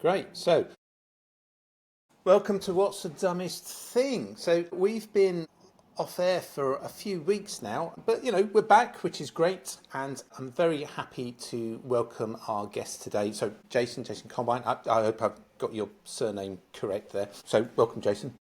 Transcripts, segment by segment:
Great. So, welcome to What's the Dumbest Thing? So, we've been off air for a few weeks now, but we're back, which is great, and I'm very happy to welcome our guest today. So, Jason Combine, I hope I've got your surname correct there. So, welcome, Jason.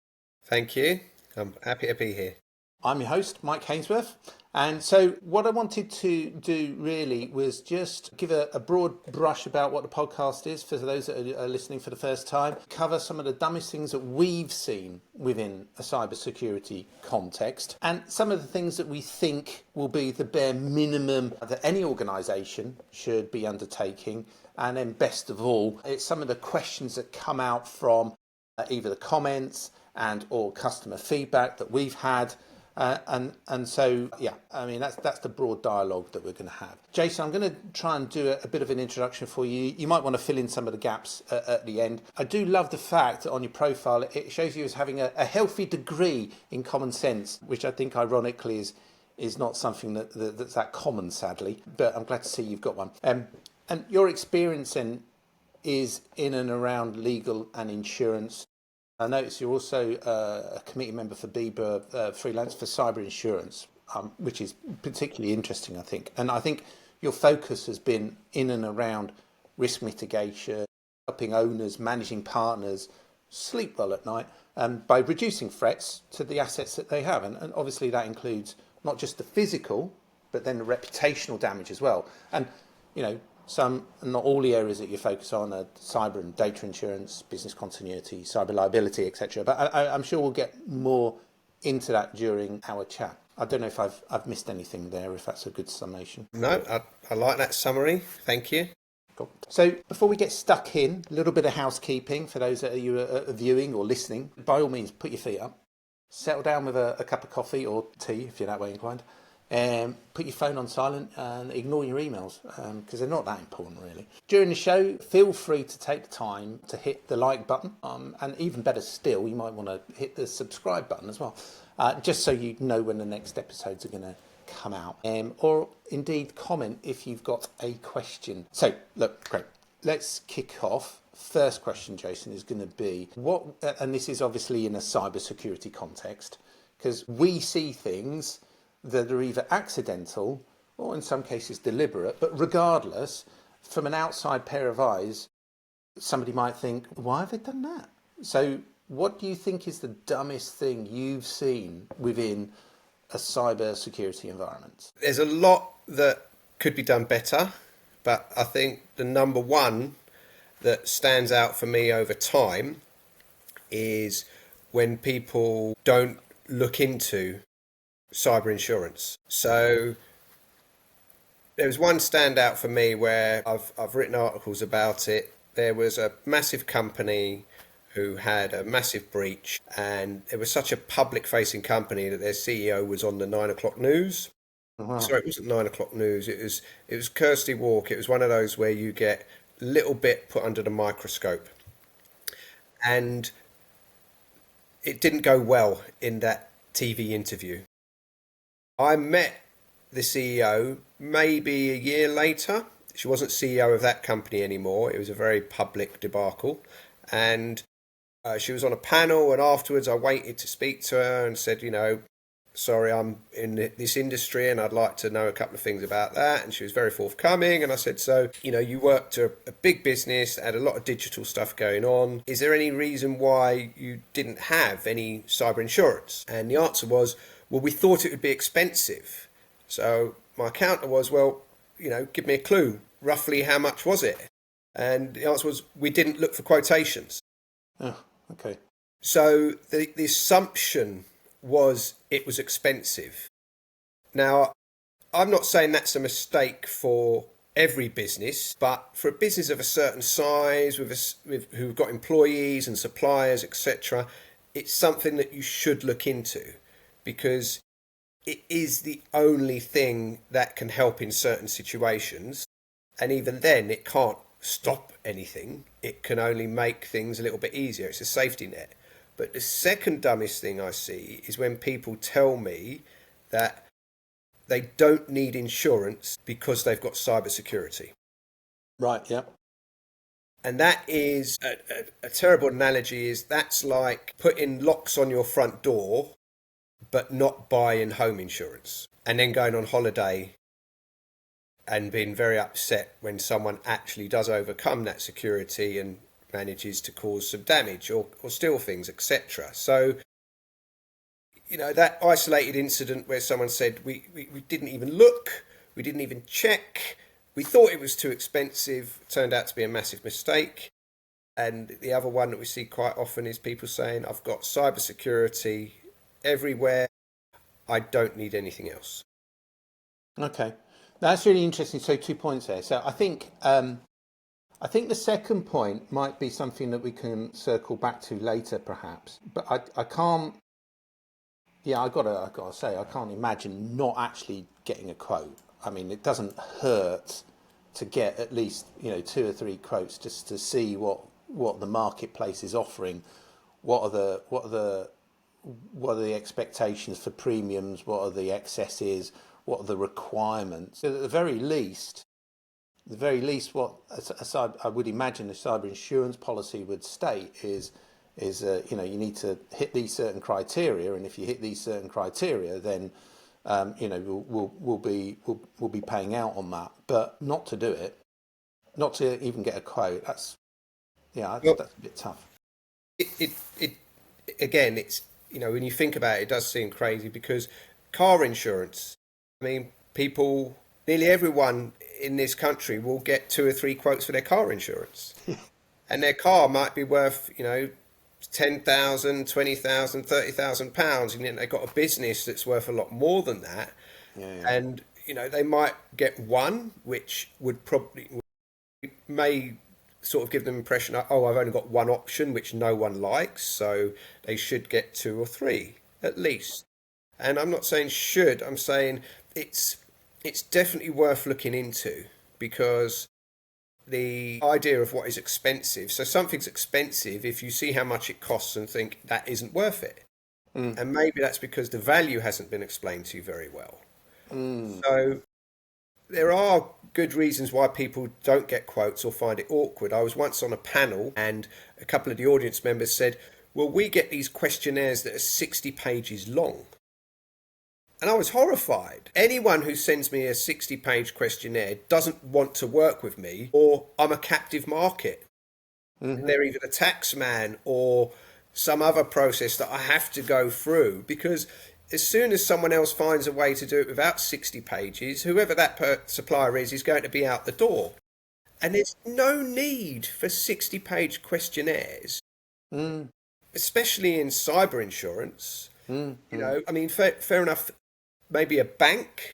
Thank you. I'm happy to be here. I'm your host, Mike Hainsworth. And so what I wanted to do really was just give a broad brush about what the podcast is for those that are listening for the first time, cover some of the dumbest things that we've seen within a cybersecurity context, and some of the things that we think will be the bare minimum that any organisation should be undertaking. And then best of all, it's some of the questions that come out from either the comments and or customer feedback that we've had. And so, yeah, I mean, that's the broad dialogue that we're going to have. Jason, I'm going to try and do a bit of an introduction for you. You might want to fill in some of the gaps at the end. I do love the fact that on your profile, it shows you as having a healthy degree in common sense, which I think ironically is not something that's that common, sadly. But I'm glad to see you've got one. And your experience then is in and around legal and insurance. I notice you're also a committee member for BIBA Freelance for cyber insurance, which is particularly interesting, I think. And I think your focus has been in and around risk mitigation, helping owners, managing partners sleep well at night by reducing threats to the assets that they have. And obviously that includes not just the physical, but then the reputational damage as well. And, some, not all the areas that you focus on are cyber and data insurance, business continuity, cyber liability, etc. But I'm sure we'll get more into that during our chat. I don't know if I've missed anything there, if that's a good summation. No, I like that summary. Thank you. Cool. So before we get stuck in, a little bit of housekeeping for those that are viewing or listening. By all means, put your feet up. Settle down with a cup of coffee or tea, if you're that way inclined. Put your phone on silent and ignore your emails because they're not that important really. During the show, feel free to take the time to hit the like button and even better still, you might want to hit the subscribe button as well, just so you know when the next episodes are going to come out, or indeed comment if you've got a question. So look, great. Let's kick off. First question, Jason, is going to be what, and this is obviously in a cybersecurity context, because we see things that are either accidental or in some cases deliberate, but regardless, from an outside pair of eyes, somebody might think, why have they done that? So what do you think is the dumbest thing you've seen within a cyber security environment? There's a lot that could be done better, but I think the number one that stands out for me over time is when people don't look into cyber insurance. So there was one standout for me where I've written articles about it. There was a massive company who had a massive breach, and it was such a public-facing company that their CEO was on the 9 o'clock news. Wow. Sorry, it wasn't 9 o'clock news. It was Kirsty Walk. It was one of those where you get a little bit put under the microscope, and it didn't go well in that TV interview. I met the CEO maybe a year later. She wasn't CEO of that company anymore. It was a very public debacle. And she was on a panel, and afterwards I waited to speak to her and said, sorry, I'm in this industry and I'd like to know a couple of things about that. And she was very forthcoming. And I said, so, you worked at a big business, had a lot of digital stuff going on. Is there any reason why you didn't have any cyber insurance? And the answer was, well, we thought it would be expensive. So my counter was, well, give me a clue. Roughly how much was it? And the answer was, we didn't look for quotations. Oh, okay. So the assumption was it was expensive. Now, I'm not saying that's a mistake for every business, but for a business of a certain size, who've got employees and suppliers, etc., it's something that you should look into, because it is the only thing that can help in certain situations. And even then, it can't stop anything. It can only make things a little bit easier. It's a safety net. But the second dumbest thing I see is when people tell me that they don't need insurance because they've got cyber security. Right, yeah. And that is a terrible analogy. Is that's like putting locks on your front door, but not buying home insurance, and then going on holiday and being very upset when someone actually does overcome that security and manages to cause some damage or steal things, etc. So, that isolated incident where someone said, we didn't even look, we didn't even check, we thought it was too expensive, turned out to be a massive mistake. And the other one that we see quite often is people saying, I've got cybersecurity everywhere, I don't need anything else. Okay, that's really interesting. So 2 points there. So I think the second point might be something that we can circle back to later, perhaps. But I can't. Yeah, I gotta say, I can't imagine not actually getting a quote. I mean, it doesn't hurt to get at least 2 or 3 quotes just to see what the marketplace is offering. What are the expectations for premiums? What are the excesses? What are the requirements? So at the very least, what I would imagine a cyber insurance policy would state is you need to hit these certain criteria, and if you hit these certain criteria, then we'll be paying out on that. But not to do it, not to even get a quote. Well, That's a bit tough. it again, it's, when you think about it, it does seem crazy because car insurance, I mean, people, nearly everyone in this country will get 2 or 3 quotes for their car insurance. And their car might be worth, 10,000, 20,000, 30,000 pounds, and then they've got a business that's worth a lot more than that. Yeah, yeah. And, they might get one, which may sort of give them the impression, oh, I've only got one option, which no one likes, so they should get 2 or 3 at least. And I'm not saying should, I'm saying it's definitely worth looking into, because the idea of what is expensive, so something's expensive if you see how much it costs and think that isn't worth it. And maybe that's because the value hasn't been explained to you very well. So there are good reasons why people don't get quotes or find it awkward. I was once on a panel and a couple of the audience members said, well, we get these questionnaires that are 60 pages long. And I was horrified. Anyone who sends me a 60-page questionnaire doesn't want to work with me, or I'm a captive market. And they're either the tax man or some other process that I have to go through, because as soon as someone else finds a way to do it without 60 pages, whoever that supplier is going to be out the door. And there's no need for 60-page questionnaires, especially in cyber insurance. I mean, fair enough. Maybe a bank,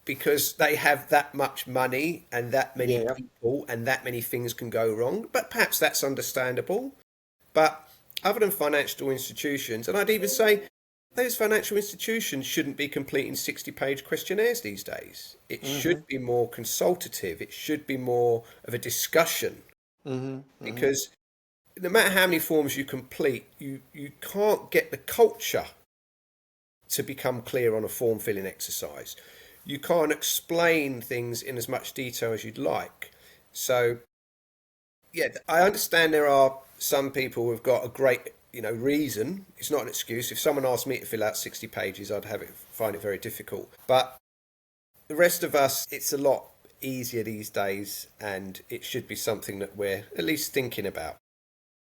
because they have that much money and that many people and that many things can go wrong. But perhaps that's understandable. But other than financial institutions, and I'd even say those financial institutions shouldn't be completing 60-page questionnaires these days. It should be more consultative. It should be more of a discussion. Because no matter how many forms you complete, you can't get the culture to become clear on a form filling exercise. You can't explain things in as much detail as you'd like. So, yeah, I understand there are some people who've got a great, reason. It's not an excuse. If someone asked me to fill out 60 pages, I'd find it very difficult. But the rest of us, it's a lot easier these days, and it should be something that we're at least thinking about.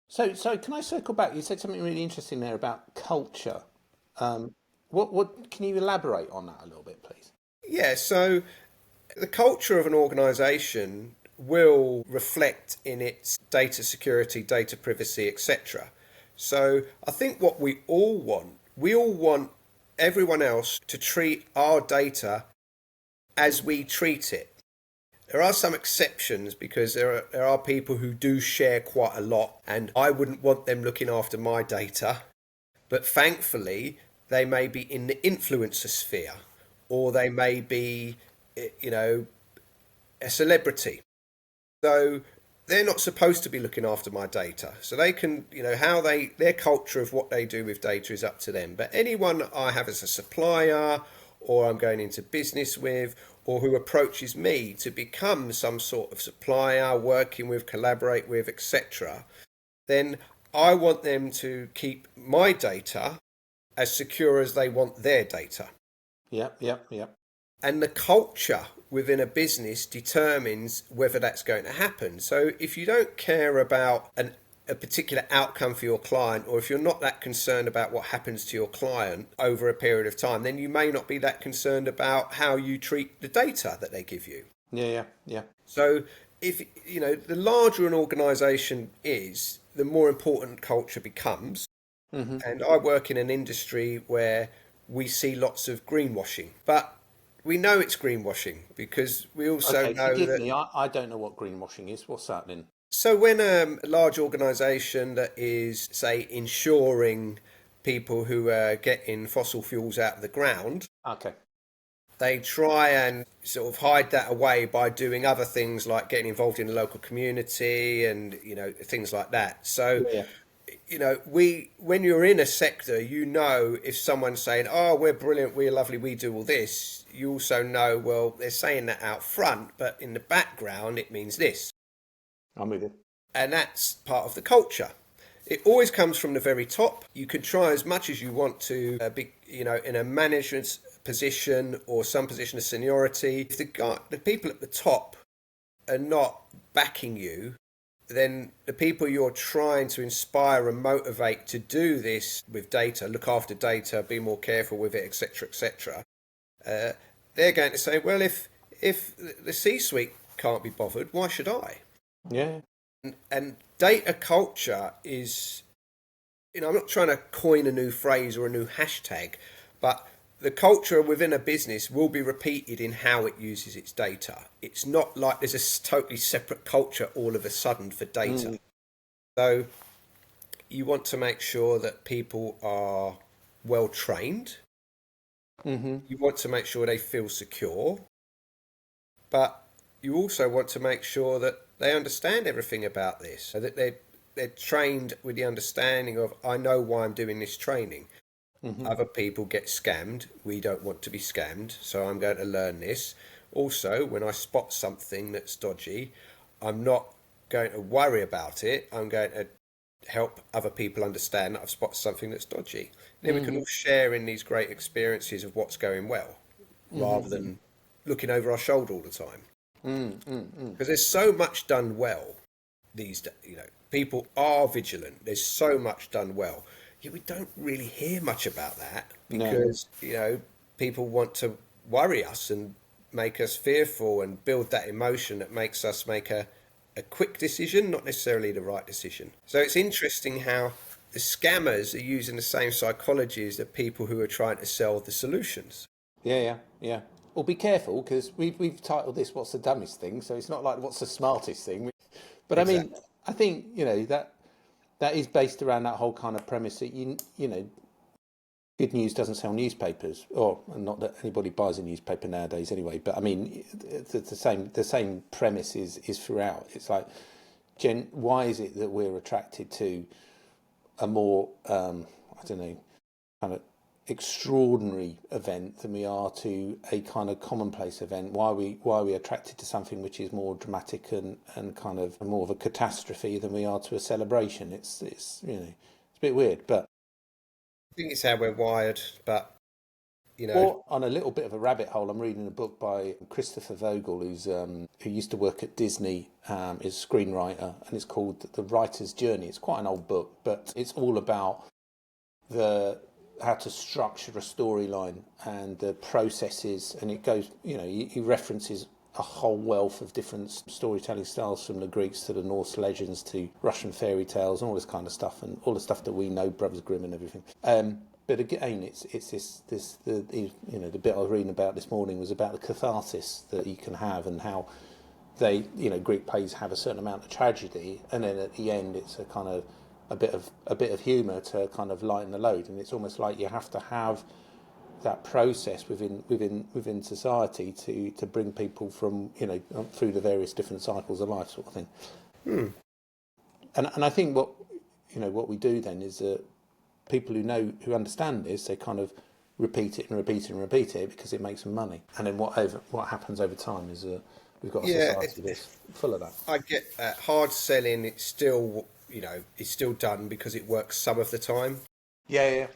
So can I circle back? You said something really interesting there about culture. What can you elaborate on that a little bit, please? Yeah, so the culture of an organisation will reflect in its data security, data privacy, etc. So I think what we all want everyone else to treat our data as we treat it. There are some exceptions, because there are people who do share quite a lot, and I wouldn't want them looking after my data. But thankfully, they may be in the influencer sphere, or they may be, a celebrity. So they're not supposed to be looking after my data. So they can, their culture of what they do with data is up to them. But anyone I have as a supplier, or I'm going into business with, or who approaches me to become some sort of supplier, working with, collaborate with, etc., then I want them to keep my data as secure as they want their data. Yep. And the culture within a business determines whether that's going to happen. So if you don't care about a particular outcome for your client, or if you're not that concerned about what happens to your client over a period of time, then you may not be that concerned about how you treat the data that they give you. Yeah. So if the larger an organization is, the more important culture becomes. And I work in an industry where we see lots of greenwashing, but we know it's greenwashing because we also Okay, know forgive that. me. I don't know what greenwashing is. What's that then? So when a large organisation that is, say, insuring people who are getting fossil fuels out of the ground, Okay. they try and sort of hide that away by doing other things like getting involved in the local community and things like that. So Yeah. when you're in a sector, if someone's saying, "Oh, we're brilliant, we're lovely, we do all this," you also know, well, they're saying that out front, but in the background, it means this. I'm with you. And that's part of the culture. It always comes from the very top. You can try as much as you want to be, in a management position or some position of seniority. If the people at the top are not backing you, then the people you're trying to inspire and motivate to do this with data, look after data, be more careful with it, etc., they're going to say, well, if the C-suite can't be bothered, why should I? Yeah. And data culture is, I'm not trying to coin a new phrase or a new hashtag, but the culture within a business will be repeated in how it uses its data. It's not like there's a totally separate culture all of a sudden for data. So you want to make sure that people are well trained. You want to make sure they feel secure, but you also want to make sure that they understand everything about this, so that they're trained with the understanding of, I know why I'm doing this training. Other people get scammed. We don't want to be scammed, so I'm going to learn this. Also, when I spot something that's dodgy, I'm not going to worry about it. I'm going to help other people understand that I've spotted something that's dodgy. And then we can all share in these great experiences of what's going well, rather than looking over our shoulder all the time. Because there's so much done well these days. People are vigilant. There's so much done well. Yet we don't really hear much about that No. because, people want to worry us and make us fearful and build that emotion that makes us make a quick decision, not necessarily the right decision. So it's interesting how the scammers are using the same psychology as the people who are trying to sell the solutions. Yeah. Well, be careful because we've titled this "What's the dumbest thing?" So it's not like what's the smartest thing. But I mean, Exactly. I think that is based around that whole kind of premise that good news doesn't sell newspapers, or not that anybody buys a newspaper nowadays anyway. But I mean, the same premise is throughout. It's like, why is it that we're attracted to a more I don't know, kind of extraordinary event than we are to a kind of commonplace event? Why are we attracted to something which is more dramatic and kind of more of a catastrophe than we are to a celebration? It's it's a bit weird, but. I think it's how we're wired, but Or on a little bit of a rabbit hole, I'm reading a book by Christopher Vogel, who used to work at Disney, is a screenwriter, and it's called The Writer's Journey. It's quite an old book, but it's all about how to structure a storyline and the processes, and it goes, he references a whole wealth of different storytelling styles, from the Greeks to the Norse legends to Russian fairy tales and all this kind of stuff, and all the stuff that we know, Brothers Grimm and everything. But again, it's the bit I was reading about this morning was about the catharsis that you can have, and how they, Greek plays have a certain amount of tragedy, and then at the end it's a kind of a bit of humour to kind of lighten the load, and it's almost like you have to have that process within society to bring people from through the various different cycles of life, sort of thing. And I think what we do then is that people who understand this, they kind of repeat it and repeat it and repeat it because it makes them money. And then what happens over time is we've got a Yeah, society that's full of that. I get that. Hard selling, it's still, it's still done because it works some of the time. Yeah.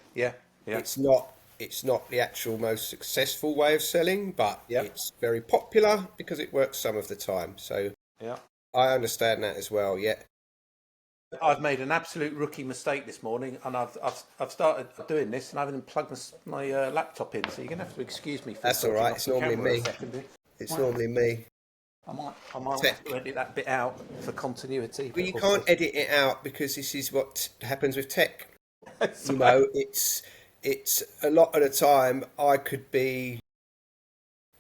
It's not the actual most successful way of selling, but Yeah. it's very popular because it works some of the time. So Yeah. I understand that as well. Yeah. I've made an absolute rookie mistake this morning, and I've started doing this, and I haven't plugged my laptop in. So you're gonna have to excuse me for That's all dodging right. off It's the normally camera a me. second. It's normally me. I might have to edit that bit out for continuity. Well, you But can't edit it out because this is what happens with tech. also, It's a lot of the time I could be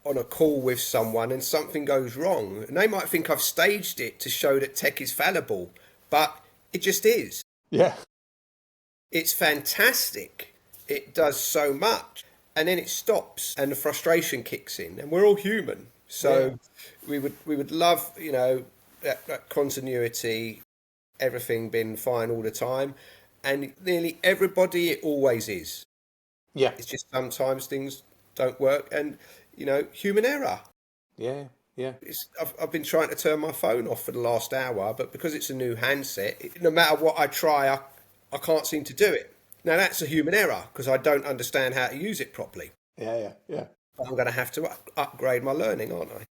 on a call with someone and something goes wrong, and they might think I've staged it to show that tech is fallible, but it just is. yeah, It's fantastic. It does so much, and then it stops, and the frustration kicks in, and we're all human. So we would love, that continuity, everything being fine all the time, and nearly everybody it always is. yeah, It's just sometimes things don't work, and human error. yeah, yeah. I've been trying to turn my phone off for the last hour, but because it's a new handset, no matter what I try, I can't seem to do it. Now that's a human error because I don't understand how to use it properly. Yeah. But I'm going to have to upgrade my learning, aren't I?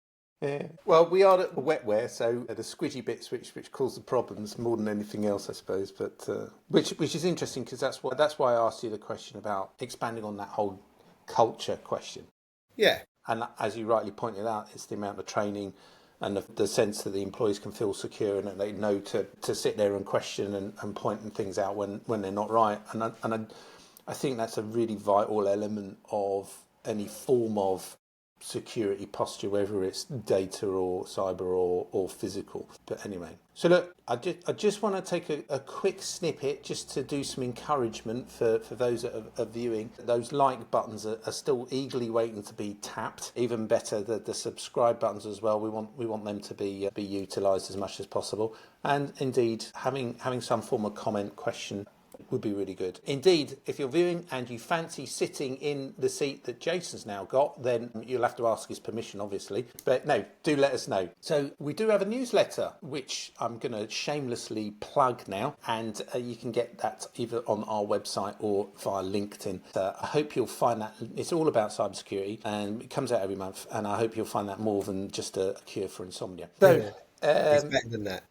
Yeah. Well, we are at the wetware, so the squidgy bits which cause the problems more than anything else, I suppose. But which is interesting because that's why I asked you the question about expanding on that whole culture question. Yeah, And as you rightly pointed out, it's the amount of training and the sense that the employees can feel secure and that they know to sit there and question and point things out when they're not right. I think that's a really vital element of any form of security posture, whether it's data or cyber or physical. But anyway, so look, I just want to take a quick snippet just to do some encouragement for those that are viewing. Those like buttons are still eagerly waiting to be tapped. Even better, the subscribe buttons as well. We want them to be utilised as much as possible. And indeed, having some form of comment, question would be really good. Indeed, if you're viewing and you fancy sitting in the seat that Jason's now got, then you'll have to ask his permission, obviously. But no, do let us know. So we do have a newsletter, which I'm going to shamelessly plug now, and you can get that either on our website or via LinkedIn. I hope you'll find that it's all about cybersecurity, and it comes out every month, and I hope you'll find that more than just a cure for insomnia. So, it's better than that.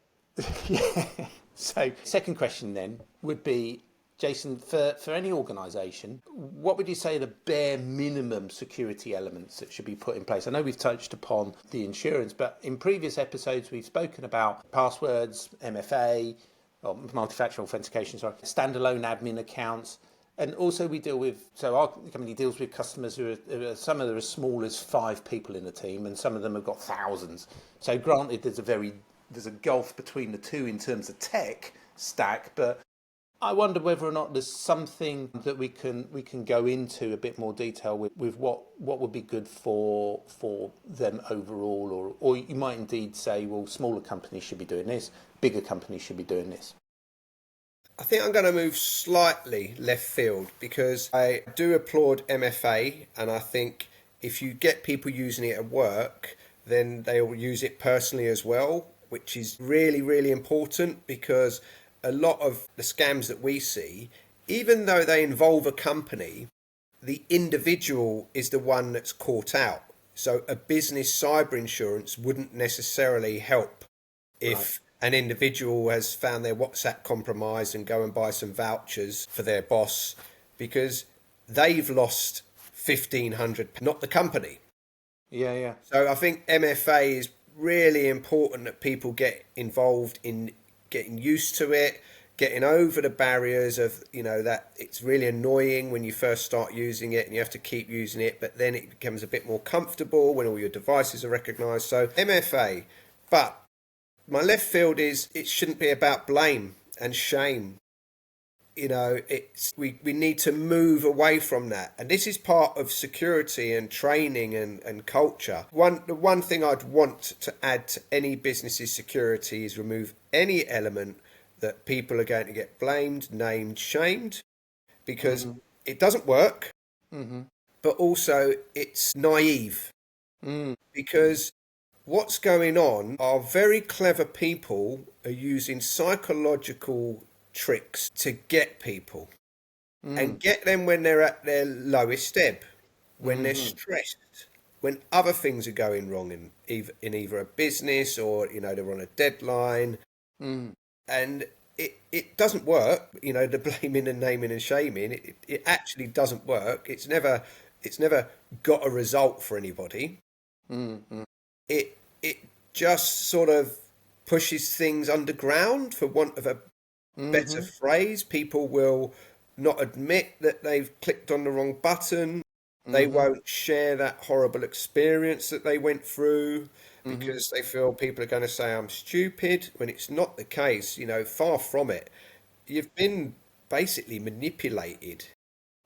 yeah. So, second question then would be, Jason, for any organisation, what would you say are the bare minimum security elements that should be put in place? I know we've touched upon the insurance, but in previous episodes we've spoken about passwords, MFA, or multi-factor authentication, standalone admin accounts. And also we deal with, so our company deals with customers who are some of them are as small as 5 people in the team, and some of them have got thousands. So granted, there's a gulf between the two in terms of tech stack, but I wonder whether or not there's something that we can go into a bit more detail with what would be good for them overall, or you might indeed say, well, smaller companies should be doing this, bigger companies should be doing this. I think I'm going to move slightly left field because I do applaud MFA, and I think if you get people using it at work, then they will use it personally as well, which is really, really important because a lot of the scams that we see, even though they involve a company, the individual is the one that's caught out. So a business cyber insurance wouldn't necessarily help if an individual has found their WhatsApp compromised and go and buy some vouchers for their boss because they've lost 1,500, not the company. Yeah. So I think MFA is really important that people get involved in getting used to it, getting over the barriers of, that it's really annoying when you first start using it and you have to keep using it, but then it becomes a bit more comfortable when all your devices are recognised. So MFA. But my left field is it shouldn't be about blame and shame. We need to move away from that. And this is part of security and training and culture. The one thing I'd want to add to any business's security is remove any element that people are going to get blamed, named, shamed, because it doesn't work. but also it's naive because what's going on are very clever people are using psychological tricks to get people and get them when they're at their lowest ebb, when they're stressed, when other things are going wrong in either a business or they're on a deadline, and it doesn't work. The blaming and naming and shaming, it actually doesn't work. It's never got a result for anybody. It just sort of pushes things underground, for want of a better phrase. People will not admit that they've clicked on the wrong button. They won't share that horrible experience that they went through because they feel people are going to say I'm stupid, when it's not the case. Far from it. You've been basically manipulated,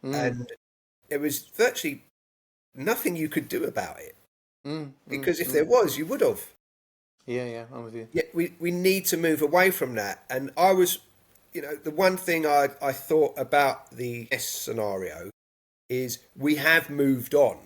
and there was virtually nothing you could do about it, because if there was, you would have. Yeah, I'm with you. Yeah, we need to move away from that. And I was, the one thing I thought about the S scenario is we have moved on,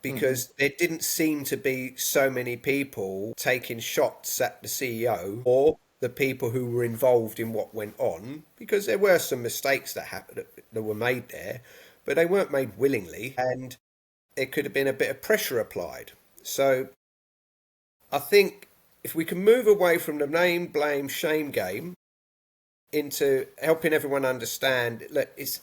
because there didn't seem to be so many people taking shots at the CEO or the people who were involved in what went on, because there were some mistakes that happened, that were made there, but they weren't made willingly, and there could have been a bit of pressure applied. So I think if we can move away from the name, blame, shame game into helping everyone understand, look, it's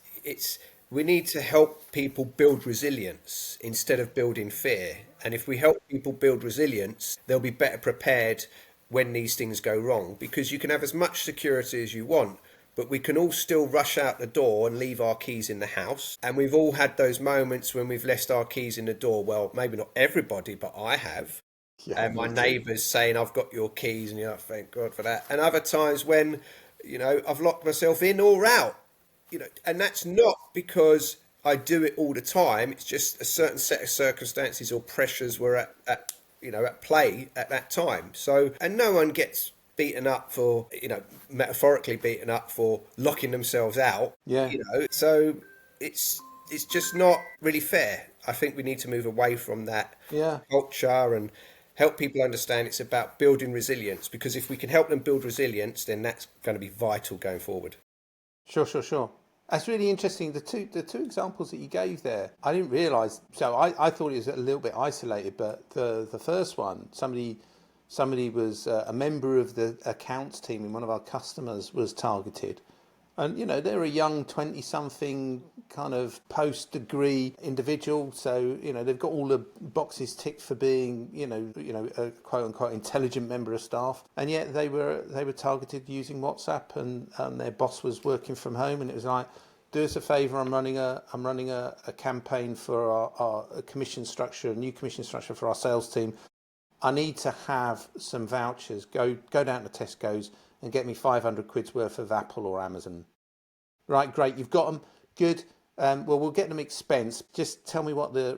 we need to help people build resilience instead of building fear. And if we help people build resilience, they'll be better prepared when these things go wrong, because you can have as much security as you want, but we can all still rush out the door and leave our keys in the house. And we've all had those moments when we've left our keys in the door. Well, maybe not everybody, but I have. Yeah, And my neighbours saying, I've got your keys, and you're like, thank God for that. And other times when, I've locked myself in or out, and that's not because I do it all the time. It's just a certain set of circumstances or pressures were at play at that time. So, and no one gets beaten up for, metaphorically beaten up for locking themselves out. Yeah. So it's just not really fair. I think we need to move away from that Yeah. culture and help people understand it's about building resilience, because if we can help them build resilience, then that's going to be vital going forward. Sure. That's really interesting. The two examples that you gave there, I didn't realise. So I thought it was a little bit isolated, but the first one, somebody was a member of the accounts team in one of our customers was targeted, and they're a young 20-something kind of post-degree individual, so they've got all the boxes ticked for being a quote unquote intelligent member of staff, and yet they were targeted using WhatsApp, and their boss was working from home, and it was like, do us a favour, I'm running a campaign for our commission structure, a new commission structure for our sales team. I need to have some vouchers. Go down to Tesco's and get me 500 quid's worth of Apple or Amazon. Right, great. You've got them. Good. Well, we'll get them expensed. Just tell me what the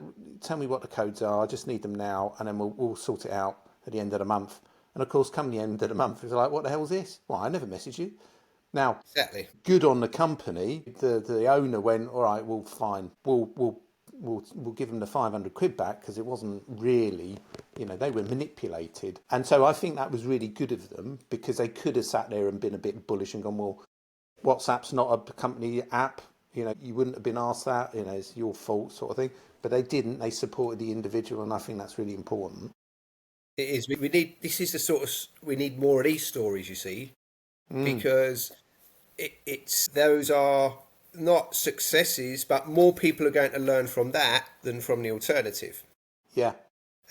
codes are. I just need them now, and then we'll sort it out at the end of the month. And of course, come the end of the month, it's like, what the hell is this? Well, I never messaged you. Now, Exactly. good on the company. The owner went, all right, well, fine. We'll give them the 500 quid back, because it wasn't really, they were manipulated. And so I think that was really good of them, because they could have sat there and been a bit bullish and gone, well, WhatsApp's not a company app. You wouldn't have been asked that. It's your fault, sort of thing. But they didn't. They supported the individual, and I think that's really important. It is. We need. This is the sort of. We need more of these stories. You see, because it's those are not successes, but more people are going to learn from that than from the alternative. Yeah.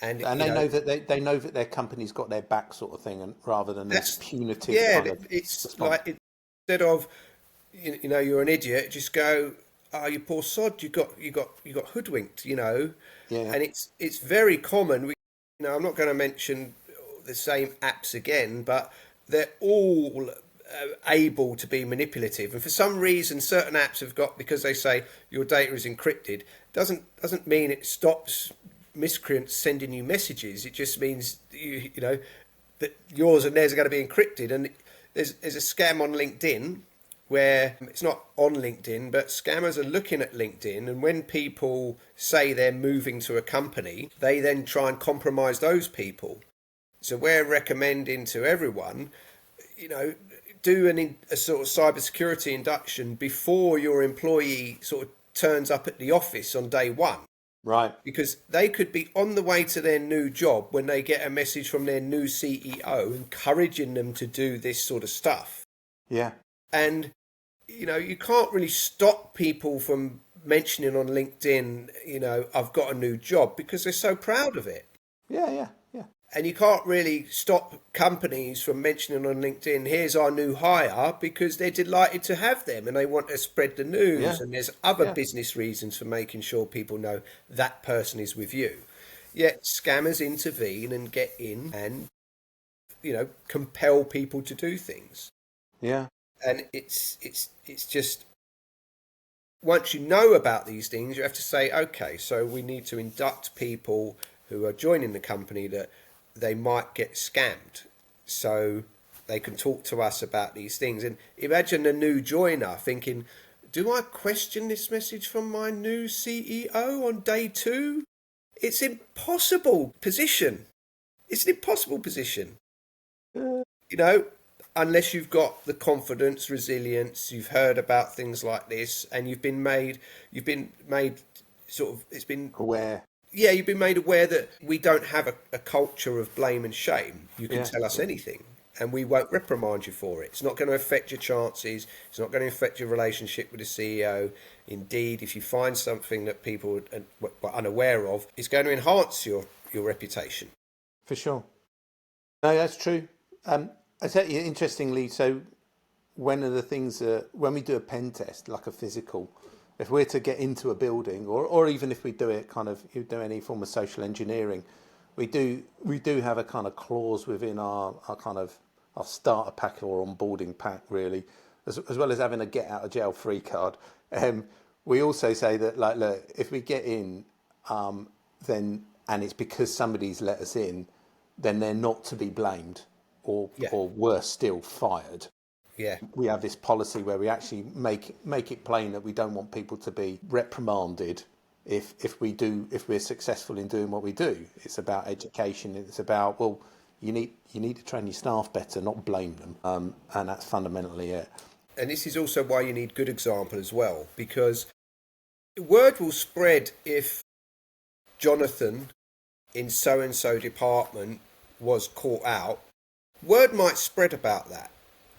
And they know that they know that their company's got their back, sort of thing, and rather than this punitive kind of it's response. like, instead of you're an idiot, just go, oh, you poor sod, you got hoodwinked, Yeah. And it's very common. I'm not going to mention the same apps again, but they're all able to be manipulative, and for some reason certain apps have got, because they say your data is encrypted, doesn't mean it stops miscreants sending you messages. It just means that yours and theirs are going to be encrypted. And there's a scam on LinkedIn where it's not on LinkedIn, but scammers are looking at LinkedIn. And when people say they're moving to a company, they then try and compromise those people. So we're recommending to everyone, do a sort of cybersecurity induction before your employee sort of turns up at the office on day one. Right. Because they could be on the way to their new job when they get a message from their new CEO encouraging them to do this sort of stuff. Yeah. And, you can't really stop people from mentioning on LinkedIn, I've got a new job, because they're so proud of it. Yeah. Yeah. Yeah. And you can't really stop companies from mentioning on LinkedIn, here's our new hire, because they're delighted to have them and they want to spread the news. Yeah. And there's other Yeah. business reasons for making sure people know that person is with you. Yet scammers intervene and get in and, compel people to do things. Yeah. And it's just, once you know about these things, you have to say, okay, so we need to induct people who are joining the company that they might get scammed, so they can talk to us about these things. And imagine a new joiner thinking, do I question this message from my new CEO on day 2? It's impossible position. It's an impossible position. Unless you've got the confidence, resilience, you've heard about things like this, and you've been made sort of, it's been Aware. yeah, you've been made aware that we don't have a culture of blame and shame. You can Yeah. tell us anything and we won't reprimand you for it. It's not going to affect your chances. It's not going to affect your relationship with the CEO. Indeed, if you find something that people were unaware of, it's going to enhance your reputation. For sure. No, that's true. I tell you, interestingly, so one of the things when we do a pen test, like a physical, if we're to get into a building, or even if we do it you do any form of social engineering, we do have a kind of clause within our starter pack or onboarding pack, really, as well as having a get out of jail free card. We also say that, like, look, if we get in, then, and it's because somebody's let us in, then they're not to be blamed, or worse still, fired. Yeah. We have this policy where we actually make it plain that we don't want people to be reprimanded if we're successful in doing what we do. It's about education. It's about, well, you need to train your staff better, not blame them. And that's fundamentally it. And this is also why you need good example as well, because word will spread if Jonathan in so-and-so department was caught out. Word might spread about that.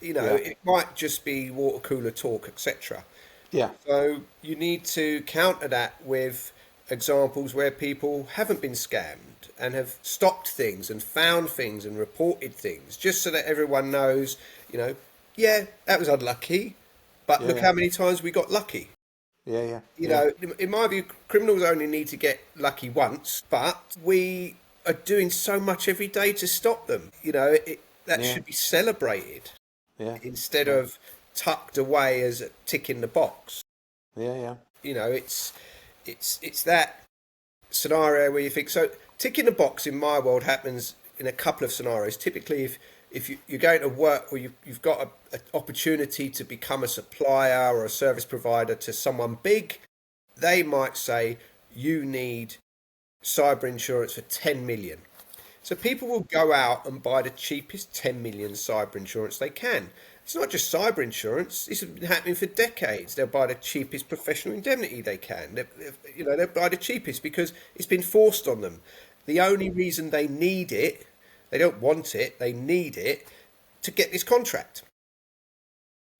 It might just be water cooler talk, etc. Yeah. So you need to counter that with examples where people haven't been scammed and have stopped things and found things and reported things, just so that everyone knows, that was unlucky, but look how many times we got lucky. Yeah. In my view, criminals only need to get lucky once, but we are doing so much every day to stop them. That should be celebrated. Yeah. Instead of tucked away as a tick in the box. Yeah. It's that scenario where you think, so tick in the box in my world happens in a couple of scenarios. Typically, if you're going to work or you've got an opportunity to become a supplier or a service provider to someone big, they might say you need cyber insurance for 10 million. So people will go out and buy the cheapest 10 million cyber insurance they can. It's not just cyber insurance. This has been happening for decades. They'll buy the cheapest professional indemnity they can. They'll buy the cheapest because it's been forced on them. The only reason they need it, they don't want it, they need it to get this contract.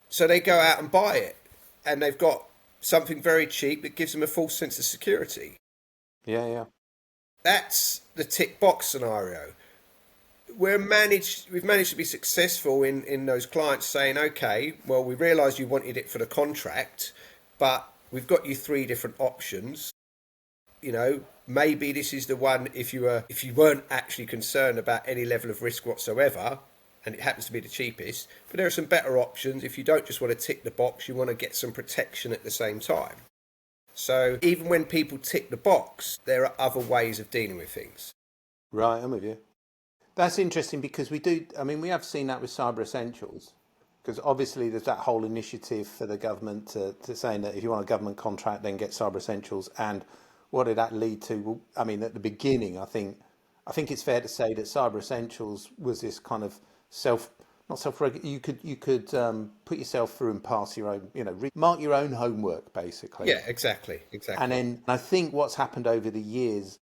So they go out and buy it, and they've got something very cheap that gives them a false sense of security. Yeah. That's the tick box scenario. We've managed to be successful in those clients saying, okay, well, we realise you wanted it for the contract, but we've got you 3 different options. Maybe this is the one if you weren't actually concerned about any level of risk whatsoever, and it happens to be the cheapest. But there are some better options if you don't just want to tick the box, you want to get some protection at the same time. So even when people tick the box, there are other ways of dealing with things. Right, I'm with you. That's interesting because we have seen that with Cyber Essentials. Because obviously there's that whole initiative for the government to saying that if you want a government contract, then get Cyber Essentials. And what did that lead to? Well, I mean, at the beginning, I think it's fair to say that Cyber Essentials was this kind of not self you could put yourself through and pass your own, mark your own homework basically. Yeah, exactly, And exactly. then I think what's happened over the years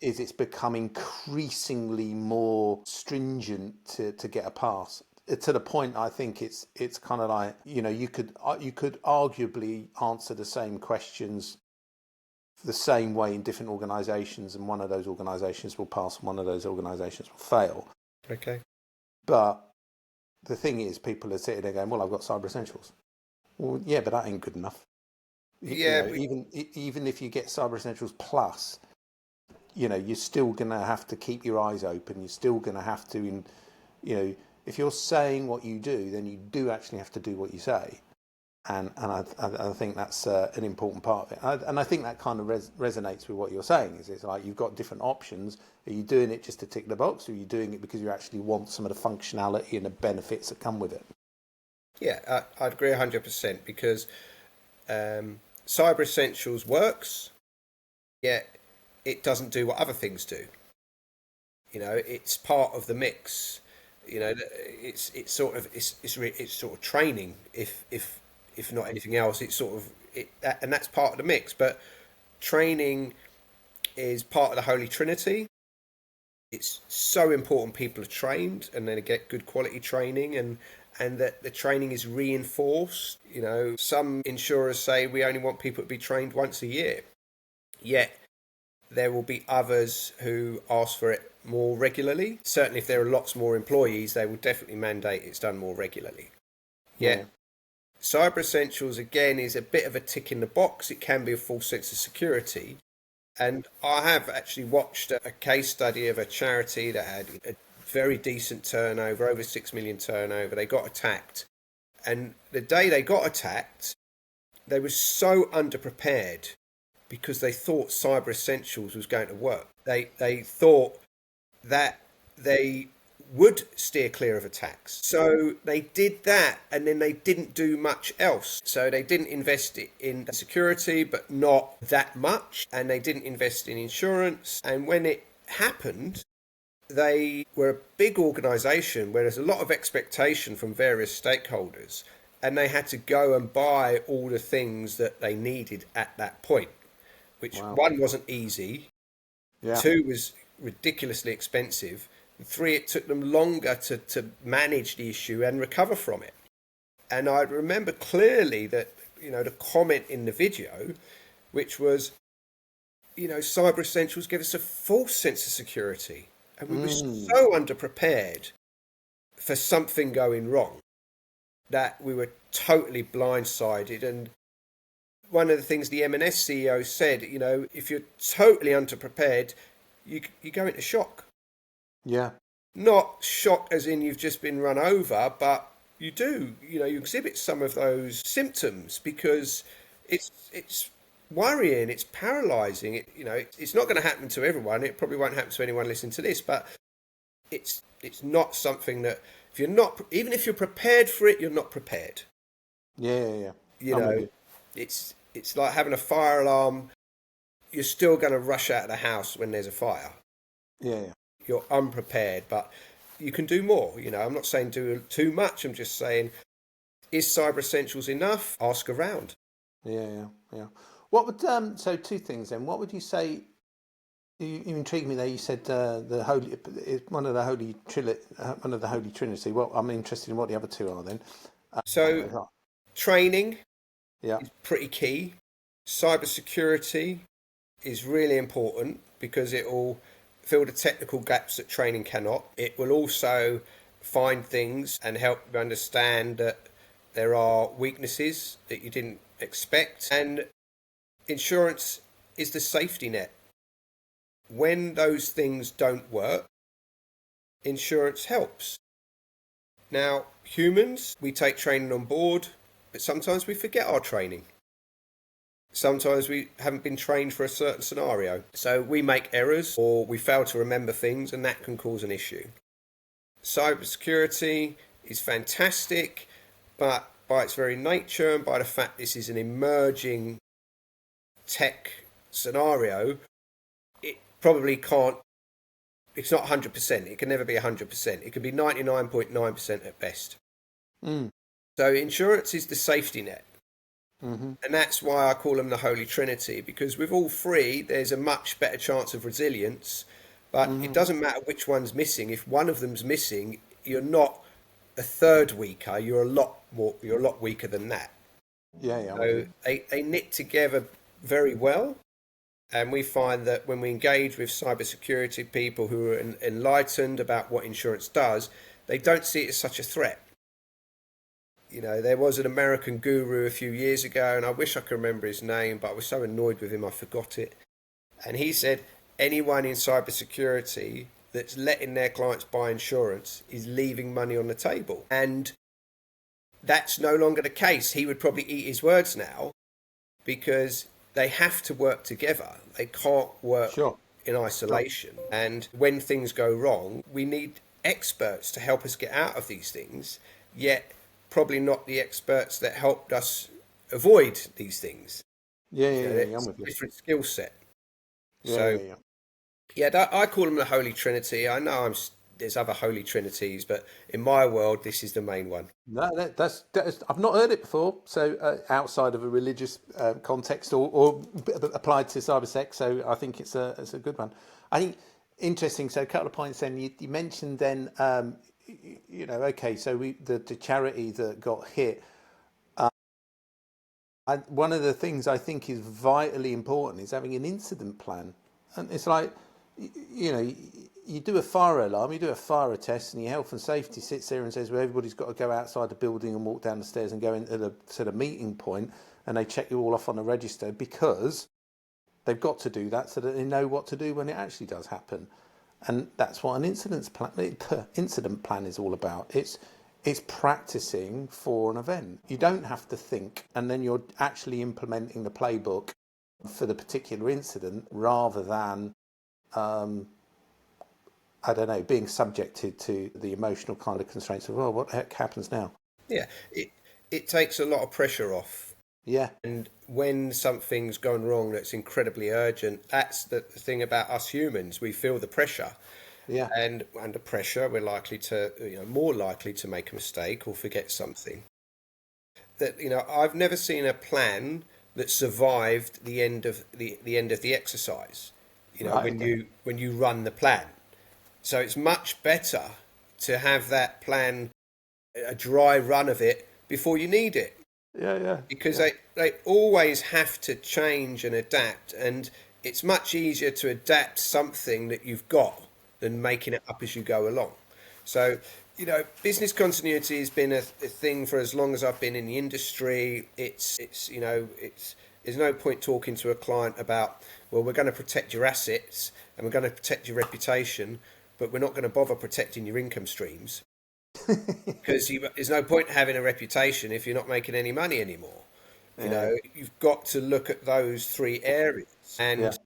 is it's become increasingly more stringent to get a pass, to the point I think it's kind of like, you could arguably answer the same questions the same way in different organisations, and one of those organisations will pass and one of those organisations will fail. Okay. But the thing is, people are sitting there going, well, I've got Cyber Essentials. Well, yeah, but that ain't good enough. Yeah, Even if you get Cyber Essentials Plus, you're still going to have to keep your eyes open. You're still going to have to, if you're saying what you do, then you do actually have to do what you say. And I think that's an important part of it. And I think that kind of resonates with what you're saying. It's like you've got different options. Are you doing it just to tick the box, or are you doing it because you actually want some of the functionality and the benefits that come with it? yeah, I'd agree 100% because Cyber Essentials works, yet it doesn't do what other things do. It's part of the mix. It's sort of it's sort of training. If not anything else, it's sort of and that's part of the mix. But training is part of the Holy Trinity. It's so important people are trained and then get good quality training, and that the training is reinforced. Some insurers say we only want people to be trained once a year, yet there will be others who ask for it more regularly. Certainly if there are lots more employees, they will definitely mandate it's done more regularly. Yeah. Cyber Essentials, again, is a bit of a tick in the box. It can be a false sense of security. And I have actually watched a case study of a charity that had a very decent turnover, over 6 million turnover. They got attacked. And the day they got attacked, they were so underprepared because they thought Cyber Essentials was going to work. They thought that they would steer clear of attacks. So they did that, and then they didn't do much else. So they didn't invest in security, but not that much. And they didn't invest in insurance. And when it happened, they were a big organisation where there's a lot of expectation from various stakeholders. And they had to go and buy all the things that they needed at that point, which Wow. one wasn't easy. Yeah. Two was ridiculously expensive. And three, it took them longer to manage the issue and recover from it. And I remember clearly that, the comment in the video, which was, Cyber Essentials gave us a false sense of security. And we were so underprepared for something going wrong that we were totally blindsided. And one of the things the M&S CEO said, if you're totally underprepared, you go into shock. Yeah. Not shock as in you've just been run over, but you do, you exhibit some of those symptoms because it's worrying, it's paralysing. It's not going to happen to everyone. It probably won't happen to anyone listening to this, but it's not something that if you're not, even if you're prepared for it, you're not prepared. Yeah. It's like having a fire alarm. You're still going to rush out of the house when there's a fire. Yeah. You're unprepared, but you can do more. I'm not saying do too much. I'm just saying, is Cyber Essentials enough? Ask around. Yeah. What would so two things then? What would you say? You intrigued me there. You said the holy, one of the holy trinity. Well, I'm interested in what the other two are then. So training Yeah. is pretty key. Cybersecurity is really important because it will fill the technical gaps that training cannot. It will also find things and help you understand that there are weaknesses that you didn't expect. And insurance is the safety net. When those things don't work, insurance helps. Now, humans, we take training on board, but sometimes we forget our training. Sometimes we haven't been trained for a certain scenario. So we make errors or we fail to remember things, and that can cause an issue. Cybersecurity is fantastic, but by its very nature and by the fact this is an emerging tech scenario, it probably can't, it's not 100%. It can never be 100%. It can be 99.9% at best. Mm. So insurance is the safety net. Mm-hmm. And that's why I call them the Holy Trinity, because with all three, there's a much better chance of resilience. But it doesn't matter which one's missing. If one of them's missing, you're not a third weaker. You're a lot more. You're a lot weaker than that. Yeah. So they knit together very well. And we find that when we engage with cybersecurity people who are enlightened about what insurance does, they don't see it as such a threat. You know, there was an American guru a few years ago, and I wish I could remember his name, but I was so annoyed with him I forgot it. And he said, anyone in cybersecurity that's letting their clients buy insurance is leaving money on the table. And that's no longer the case. He would probably eat his words now, because they have to work together. They can't work in isolation. Sure. And when things go wrong, we need experts to help us get out of these things, yet probably not the experts that helped us avoid these things. I'm It's with a you. different skill set. Yeah. I call them the Holy Trinity. I know there's other Holy Trinities, but in my world, this is the main one. No, that's I've not heard it before. So outside of a religious context or applied to cybersec, so I think it's a good one. I think interesting. So a couple of points. Then you mentioned then, okay. So the charity that got hit. One of the things I think is vitally important is having an incident plan, and it's like, you do a fire alarm, you do a fire test, and your health and safety sits there and says, well, everybody's got to go outside the building and walk down the stairs and go into the sort of meeting point, and they check you all off on the register because they've got to do that so that they know what to do when it actually does happen. And that's what an incident plan is all about. It's practicing for an event. You don't have to think, and then you're actually implementing the playbook for the particular incident rather than, being subjected to the emotional kind of constraints of, what the heck happens now? Yeah, it takes a lot of pressure off. Yeah. And when something's gone wrong that's incredibly urgent, that's the thing about us humans. We feel the pressure. Yeah. And under pressure, we're likely to, more likely to make a mistake or forget something. That, I've never seen a plan that survived the end of the exercise. When you run the plan. So it's much better to have that plan, a dry run of it before you need it. Yeah. Because they always have to change and adapt, and it's much easier to adapt something that you've got than making it up as you go along. So, business continuity has been a thing for as long as I've been in the industry. There's no point talking to a client about, well, we're going to protect your assets and we're going to protect your reputation, but we're not going to bother protecting your income streams. Because there's no point having a reputation if you're not making any money anymore. You've got to look at those three areas. And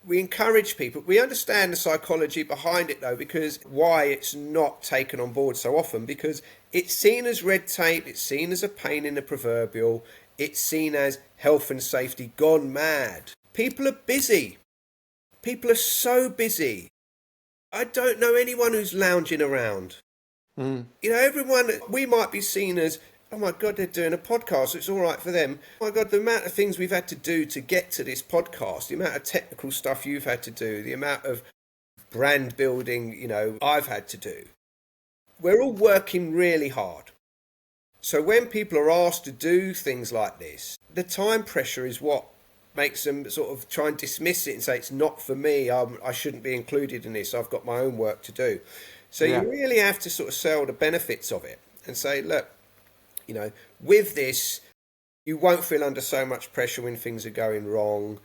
we encourage people. We understand the psychology behind it, though, because why it's not taken on board so often, because it's seen as red tape, it's seen as a pain in the proverbial, it's seen as health and safety gone mad. People are busy. People are so busy. I don't know anyone who's lounging around. Everyone, we might be seen as, oh my God, they're doing a podcast, it's all right for them. Oh my God, the amount of things we've had to do to get to this podcast, the amount of technical stuff you've had to do, the amount of brand building, I've had to do. We're all working really hard. So when people are asked to do things like this, the time pressure is what makes them sort of try and dismiss it and say, it's not for me, I shouldn't be included in this, I've got my own work to do. So you really have to sort of sell the benefits of it and say, look, with this, you won't feel under so much pressure when things are going wrong.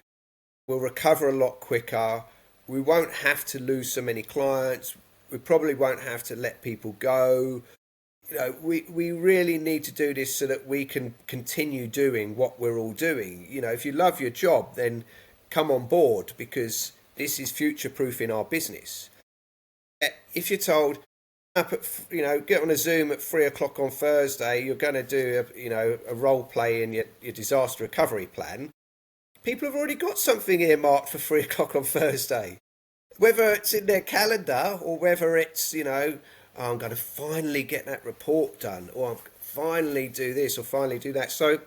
We'll recover a lot quicker. We won't have to lose so many clients. We probably won't have to let people go. We really need to do this so that we can continue doing what we're all doing. If you love your job, then come on board, because this is future-proofing our business. If you're told, up at, get on a Zoom at 3 o'clock on Thursday, you're going to do a role play in your disaster recovery plan. People have already got something earmarked for 3 o'clock on Thursday. Whether it's in their calendar or whether it's, oh, I'm going to finally get that report done, or I'm finally do this or finally do that. So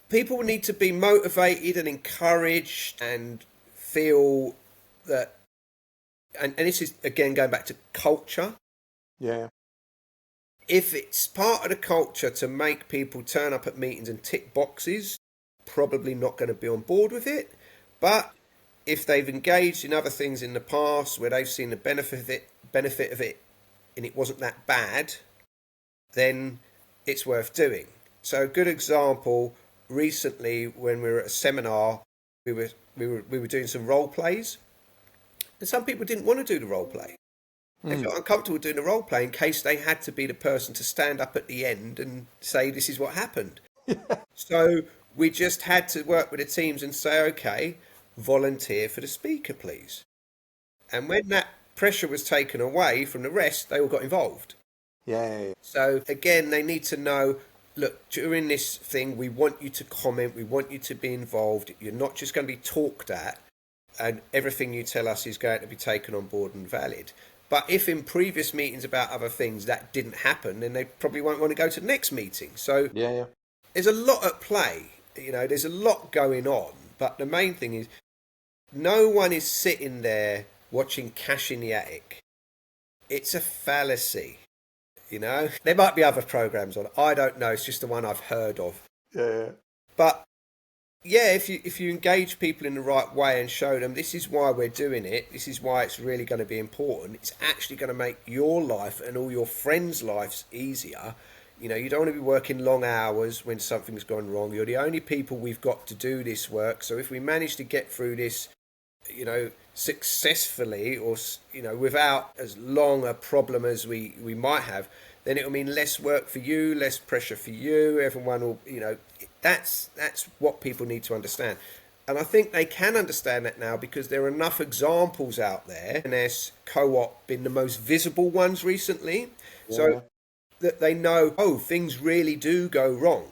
people need to be motivated and encouraged and feel that, and this is again going back to culture. Yeah. If it's part of the culture to make people turn up at meetings and tick boxes, probably not going to be on board with it. But if they've engaged in other things in the past where they've seen the benefit of it and it wasn't that bad, then it's worth doing. So a good example, recently when we were at a seminar, we were doing some role plays, and some people didn't want to do the role play. They felt uncomfortable doing the role play in case they had to be the person to stand up at the end and say, this is what happened. So we just had to work with the teams and say, okay, volunteer for the speaker, please. And when that pressure was taken away from the rest, they all got involved. Yeah. So again, they need to know, look, during this thing, we want you to comment, we want you to be involved. You're not just going to be talked at, and everything you tell us is going to be taken on board and valid. But if in previous meetings about other things that didn't happen, then they probably won't want to go to the next meeting. So there's a lot at play. There's a lot going on. But the main thing is, no one is sitting there watching Cash in the Attic. It's a fallacy. There might be other programs on. I don't know. It's just the one I've heard of. Yeah. But yeah, if you engage people in the right way and show them this is why we're doing it, this is why it's really going to be important, it's actually going to make your life and all your friends' lives easier. You don't want to be working long hours when something's gone wrong. You're the only people we've got to do this work. So if we manage to get through this, successfully, or without as long a problem as we might have, then it'll mean less work for you, less pressure for you. Everyone will, that's what people need to understand. And I think they can understand that now because there are enough examples out there, and there's Co-op been the most visible ones recently. So that they know, things really do go wrong.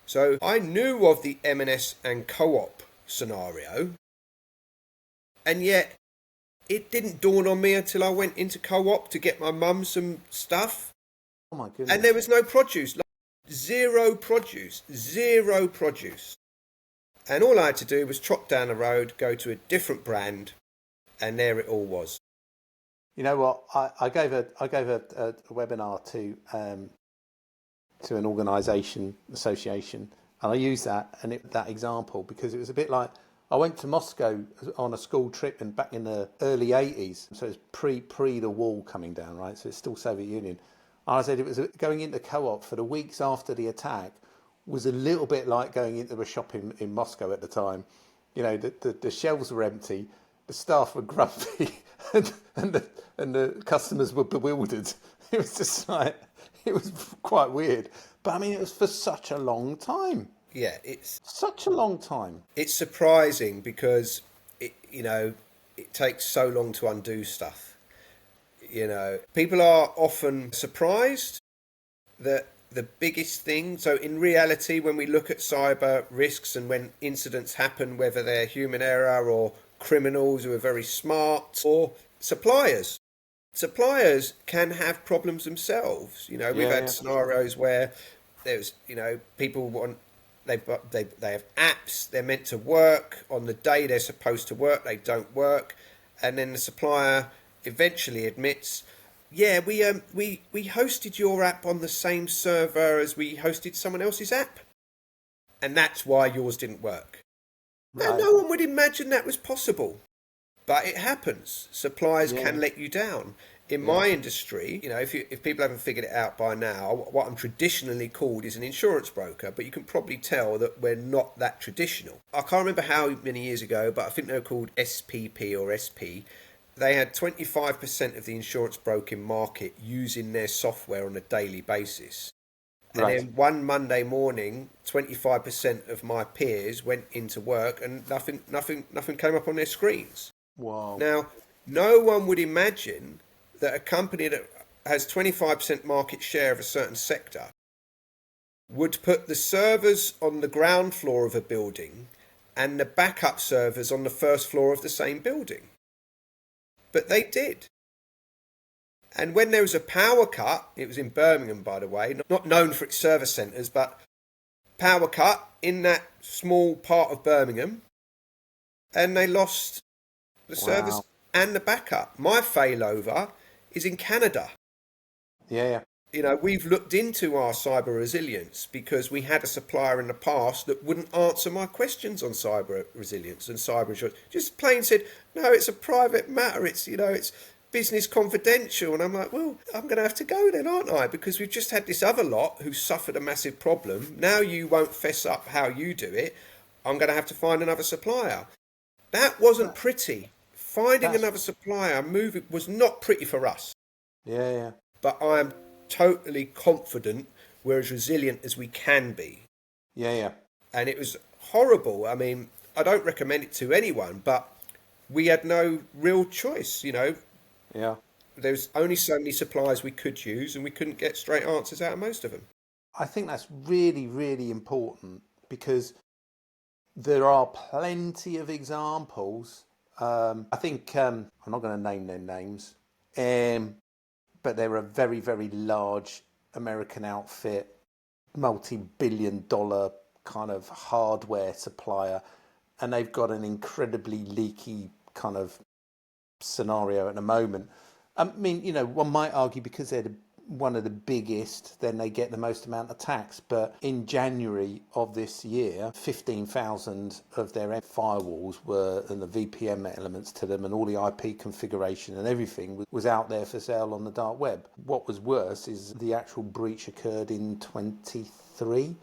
So I knew of the M&S and Co-op scenario, and yet it didn't dawn on me until I went into Co-op to get my mum some stuff. Oh my goodness. And there was no produce, zero produce. And all I had to do was trot down the road, go to a different brand, and there it all was. You know what? I gave a webinar to an organisation, association, and I used that example because it was a bit like I went to Moscow on a school trip and back in the early 80s, so it's pre the wall coming down, right? So it's still Soviet Union. And I said it was going into Co-op for the weeks after the attack was a little bit like going into a shop in Moscow at the time. The shelves were empty, the staff were grumpy, and the customers were bewildered. It was just like, it was quite weird. But I mean, it was for such a long time. Yeah, it's such a long time. It's surprising because it takes so long to undo stuff. People are often surprised that the biggest thing, so in reality, when we look at cyber risks and when incidents happen, whether they're human error or criminals who are very smart or suppliers can have problems themselves. We've had scenarios where there's, people want, they have apps, they're meant to work on the day they're supposed to work, they don't work, and then the supplier eventually admits, yeah, we hosted your app on the same server as we hosted someone else's app, and that's why yours didn't work. Right. Now, no one would imagine that was possible, but it happens. Suppliers can let you down. In my industry, if people haven't figured it out by now, what I'm traditionally called is an insurance broker, but you can probably tell that we're not that traditional. I can't remember how many years ago, but I think they were called SPP or SP. They had 25% of the insurance broking market using their software on a daily basis. And then one Monday morning, 25% of my peers went into work and nothing came up on their screens. Wow. Now, no one would imagine that a company that has 25% market share of a certain sector would put the servers on the ground floor of a building and the backup servers on the first floor of the same building. But they did. And when there was a power cut, it was in Birmingham, by the way, not known for its service centres, but power cut in that small part of Birmingham, and they lost the servers and the backup. My failover is in Canada. Yeah. You know, we've looked into our cyber resilience because we had a supplier in the past that wouldn't answer my questions on cyber resilience and cyber insurance. Just plain said, no, it's a private matter. It's, you know, it's business confidential. And I'm like, well, I'm going to have to go then, aren't I? Because we've just had this other lot who suffered a massive problem. Now you won't fess up how you do it. I'm going to have to find another supplier. That wasn't pretty. Finding another supplier, moving, was not pretty for us. Yeah. But I am totally confident we're as resilient as we can be. Yeah. And it was horrible. I mean, I don't recommend it to anyone, but we had no real choice, you know. Yeah. There's only so many suppliers we could use, and we couldn't get straight answers out of most of them. I think that's really, really important because there are plenty of examples. I think I'm not going to name their names, but they're a very, very large American outfit, multi-billion-dollar kind of hardware supplier, and they've got an incredibly leaky kind of scenario at the moment. I mean, you know, one might argue because they're one of the biggest, then they get the most amount of tax. But in January of this year, 15,000 of their firewalls were, and the VPN elements to them, and all the IP configuration and everything was out there for sale on the dark web. What was worse is the actual breach occurred in 23.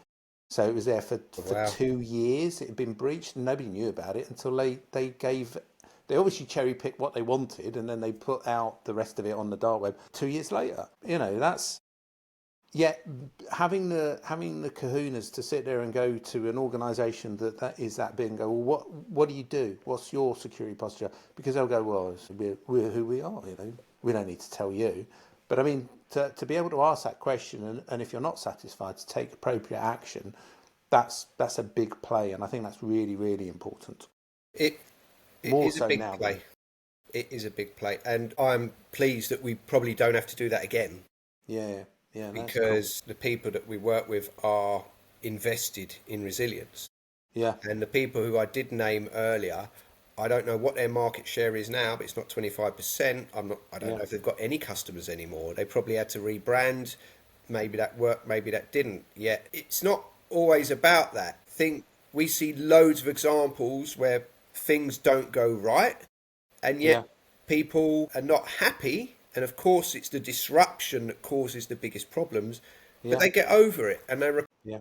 So it was there for 2 years. It had been breached, and nobody knew about it until they obviously cherry picked what they wanted, and then they put out the rest of it on the dark web 2 years later. You know, that's yet having the kahunas to sit there and go to an organisation that is that big and go, well, what do you do? What's your security posture? Because they'll go, well, we're who we are. You know, we don't need to tell you. But I mean, to be able to ask that question, and if you're not satisfied, to take appropriate action, that's a big play, and I think that's really, really important. It is a big play. It is a big play, and I'm pleased that we probably don't have to do that again. Yeah, because the people that we work with are invested in resilience. Yeah, and the people who I did name earlier, I don't know what their market share is now, but it's not 25%. I don't know if they've got any customers anymore. They probably had to rebrand. Maybe that worked, maybe that didn't. Yet it's not always about that. We see loads of examples where things don't go right, and yet people are not happy. And of course, it's the disruption that causes the biggest problems. But they get over it, and they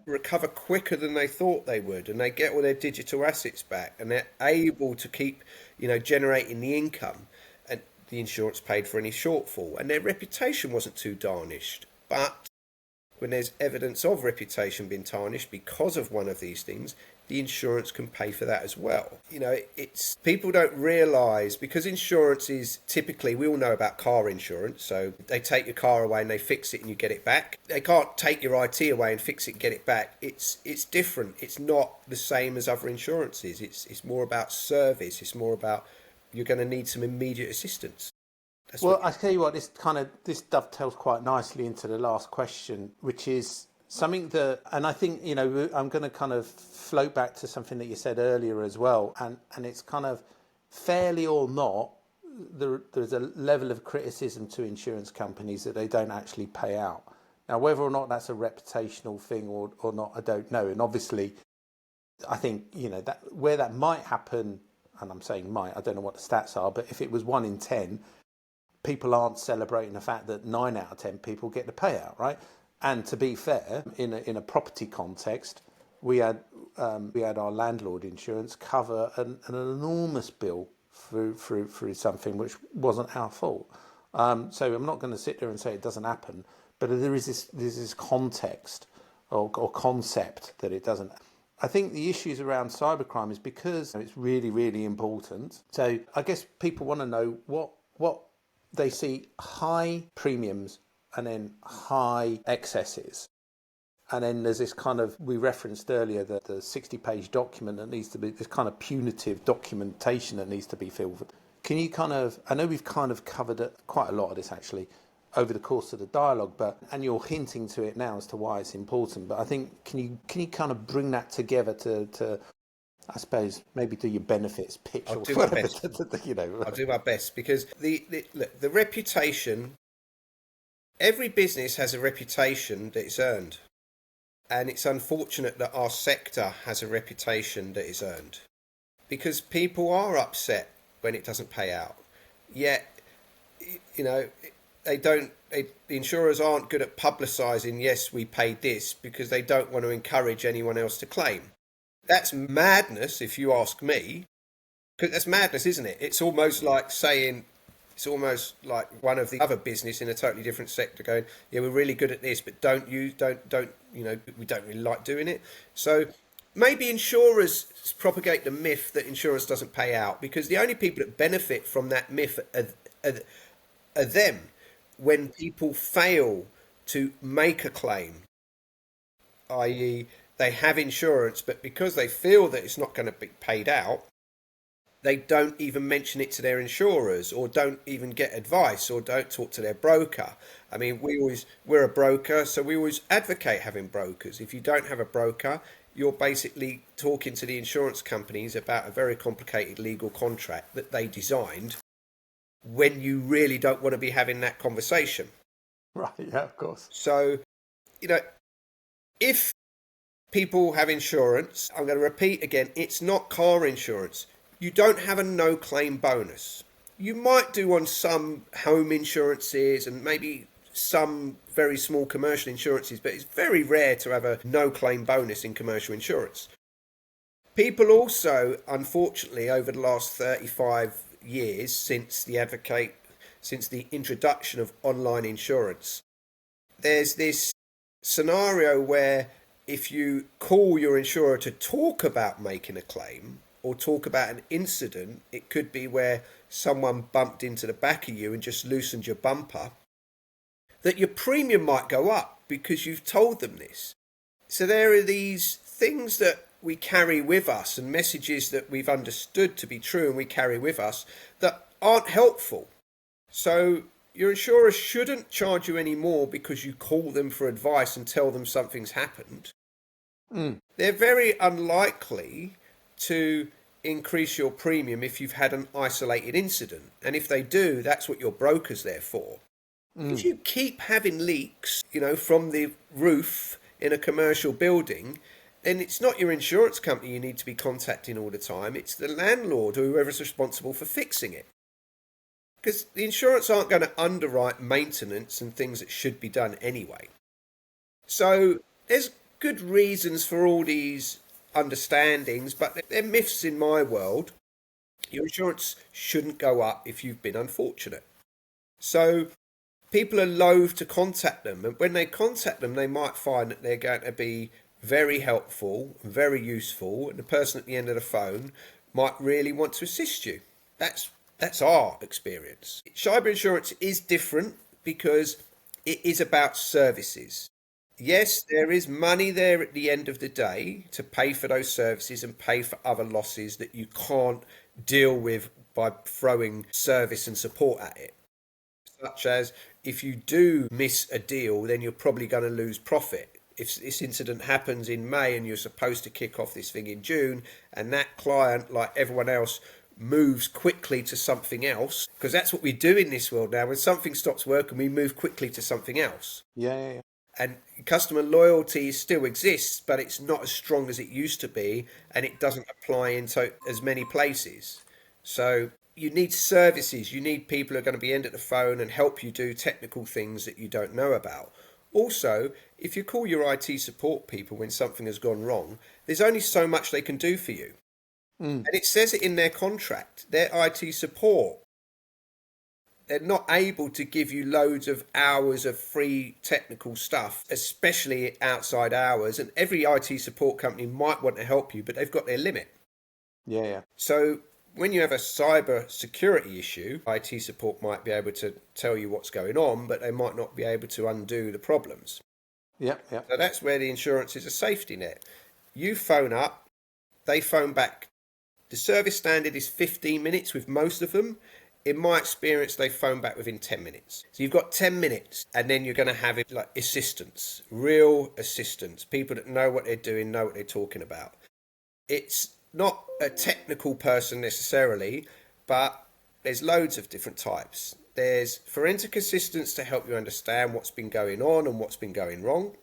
recover quicker than they thought they would, and they get all their digital assets back, and they're able to keep, generating the income, and the insurance paid for any shortfall, and their reputation wasn't too tarnished. But when there's evidence of reputation being tarnished because of one of these things, the insurance can pay for that as well. It's people don't realise, because insurance is typically, we all know about car insurance, so they take your car away and they fix it and you get it back. They can't take your IT away and fix it and get it back. It's different. It's not the same as other insurances. It's more about service. It's more about you're going to need some immediate assistance. I tell you what, this dovetails quite nicely into the last question, which is something that, and I think, I'm going to kind of float back to something that you said earlier as well, and it's kind of fairly or not, there's a level of criticism to insurance companies that they don't actually pay out. Now, whether or not that's a reputational thing or not, I don't know. And obviously, I think, that where that might happen, and I'm saying might, I don't know what the stats are, but if it was 1 in 10, people aren't celebrating the fact that 9 out of 10 people get the payout, right? And to be fair, in a property context, we had our landlord insurance cover an enormous bill through something which wasn't our fault. So I'm not going to sit there and say it doesn't happen, but there is this context or concept that it doesn't. I think the issues around cybercrime is because it's really, really important. So I guess people want to know what they see high premiums and then high excesses. And then there's this kind of, we referenced earlier that the 60-page document that needs to be, this kind of punitive documentation that needs to be filled. Can you kind of, I know we've kind of covered quite a lot of this actually over the course of the dialogue, and you're hinting to it now as to why it's important, but I think, can you kind of bring that together to I suppose, maybe do your benefits pitch I'll or do my whatever, best. you know. I'll do my best, because look, the reputation, every business has a reputation that it's earned. And it's unfortunate that our sector has a reputation that is earned, because people are upset when it doesn't pay out. Yet, you know, the insurers aren't good at publicising, yes, we paid this, because they don't want to encourage anyone else to claim. That's madness, if you ask me. Because that's madness, isn't it? It's almost like saying, it's almost like one of the other business in a totally different sector going, yeah, we're really good at this, but don't, you know, we don't really like doing it. So maybe insurers propagate the myth that insurance doesn't pay out, because the only people that benefit from that myth are them. When people fail to make a claim, i.e. they have insurance, but because they feel that it's not going to be paid out, they don't even mention it to their insurers, or don't even get advice, or don't talk to their broker. I mean, we're a broker, so we always advocate having brokers. If you don't have a broker, you're basically talking to the insurance companies about a very complicated legal contract that they designed, when you really don't want to be having that conversation. Right, yeah, of course. So, you know, if people have insurance, I'm going to repeat again, it's not car insurance. You don't have a no-claim bonus. You might do on some home insurances and maybe some very small commercial insurances, but it's very rare to have a no-claim bonus in commercial insurance. People also, unfortunately, over the last 35 years since the introduction of online insurance, there's this scenario where if you call your insurer to talk about making a claim, or talk about an incident, it could be where someone bumped into the back of you and just loosened your bumper, that your premium might go up because you've told them this. So there are these things that we carry with us, and messages that we've understood to be true and we carry with us, that aren't helpful. So your insurer shouldn't charge you any more because you call them for advice and tell them something's happened. They're very unlikely to increase your premium if you've had an isolated incident. And if they do, that's what your broker's there for. If you keep having leaks, you know, from the roof in a commercial building, then it's not your insurance company you need to be contacting all the time. It's the landlord or whoever's responsible for fixing it. Because the insurance aren't going to underwrite maintenance and things that should be done anyway. So there's good reasons for all these understandings, but they're myths in my world. Your insurance shouldn't go up if you've been unfortunate. So people are loath to contact them, and when they contact them, they might find that they're going to be very helpful, very useful, and the person at the end of the phone might really want to assist you. That's our experience. Cyber insurance is different because it is about services. Yes, there is money there at the end of the day to pay for those services and pay for other losses that you can't deal with by throwing service and support at it. Such as, if you do miss a deal, then you're probably going to lose profit. If this incident happens in May and you're supposed to kick off this thing in June, and that client, like everyone else, moves quickly to something else, because that's what we do in this world now. When something stops working, we move quickly to something else. Yeah. And customer loyalty still exists, but it's not as strong as it used to be, and it doesn't apply into as many places. So you need services. You need people who are going to be end at the phone and help you do technical things that you don't know about. Also, if you call your IT support people when something has gone wrong, there's only so much they can do for you. And it says it in their contract. Their IT support, they're not able to give you loads of hours of free technical stuff, especially outside hours. And every IT support company might want to help you, but they've got their limit. Yeah. So When you have a cyber security issue, IT support might be able to tell you what's going on, but they might not be able to undo the problems. Yep, yep. So that's where the insurance is a safety net. You phone up, they phone back. The service standard is 15 minutes with most of them. In my experience, they phone back within 10 minutes. So you've got 10 minutes, and then you're going to have it like assistance, real assistance, people that know what they're doing, know what they're talking about. It's not a technical person necessarily, but there's loads of different types. There's forensic assistance to help you understand what's been going on and what's been going wrong.